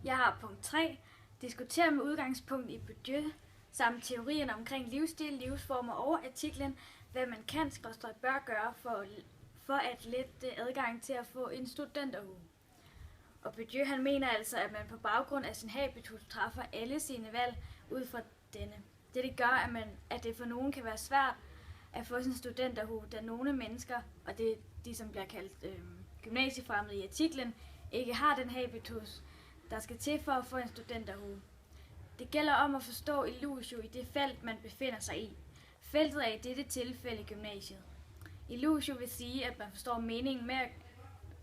Jeg har punkt 3. Diskutere med udgangspunkt i Bourdieu samt teorierne omkring livsstil, livsformer og artiklen, hvad man kan bør gøre for at lette adgang til at få en studenterhue. Og Bourdieu han mener altså, at man på baggrund af sin habitus træffer alle sine valg ud fra denne. Det gør, at det for nogen kan være svært at få sin studenterhue, da nogle mennesker, og det er de, som bliver kaldt gymnasiefremmede i artiklen, ikke har den habitus, der skal til for at få en studenterhue. Det gælder om at forstå illusio i det felt, man befinder sig i. Feltet er i dette tilfælde gymnasiet. Illusio vil sige, at man forstår meningen med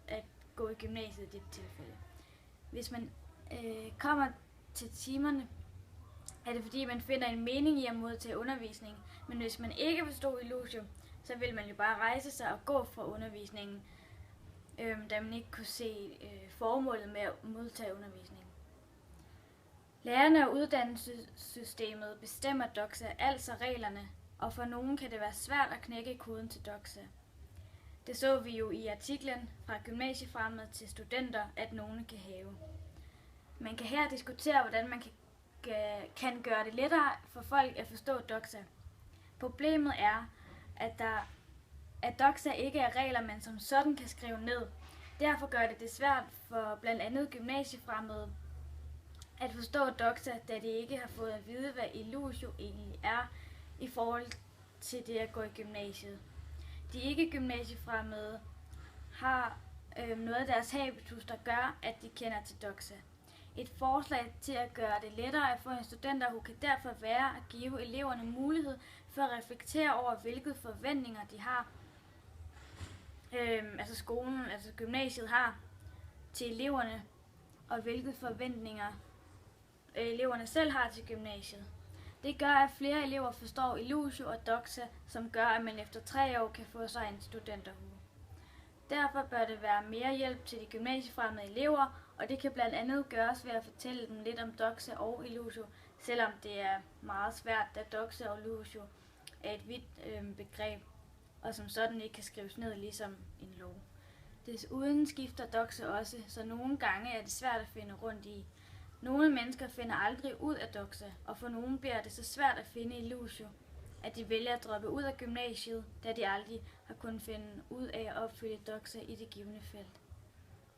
at gå i gymnasiet i dette tilfælde. Hvis man kommer til timerne, er det fordi, man finder en mening i at modtage undervisning. Men hvis man ikke forstår illusio, så vil man jo bare rejse sig og gå fra undervisningen, da man ikke kunne se formålet med at modtage undervisning. Lærerne og uddannelsessystemet bestemmer doxa, altså reglerne, og for nogen kan det være svært at knække koden til doxa. Det så vi jo i artiklen fra gymnasiefremmede til studenter, at nogen kan have. Man kan her diskutere, hvordan man kan gøre det lettere for folk at forstå doxa. Problemet er, at doxa ikke er regler, man som sådan kan skrive ned. Derfor gør det svært for blandt andet gymnasiefremmede at forstå doxa, da de ikke har fået at vide, hvad illusio egentlig er i forhold til det at gå i gymnasiet. De ikke-gymnasiefremmede har noget af deres habitus, der gør, at de kender til doxa. Et forslag til at gøre det lettere at få en studenterhue kan derfor være at give eleverne mulighed for at reflektere over, hvilke forventninger de har, gymnasiet har til eleverne, og hvilke forventninger eleverne selv har til gymnasiet. Det gør, at flere elever forstår illusio og doxa, som gør, at man efter 3 år kan få sig en studenterhue. Derfor bør det være mere hjælp til de gymnasiefremmede elever, og det kan blandt andet gøres ved at fortælle dem lidt om doxa og illusio, selvom det er meget svært, da doxa og illusio er et vidt begreb, og som sådan ikke kan skrives ned ligesom en lov. Desuden skifter doxa også, så nogle gange er det svært at finde rundt i. Nogle mennesker finder aldrig ud af doxa, og for nogle bliver det så svært at finde illusio, at de vælger at droppe ud af gymnasiet, da de aldrig har kunnet finde ud af at opfylde doxa i det givne felt.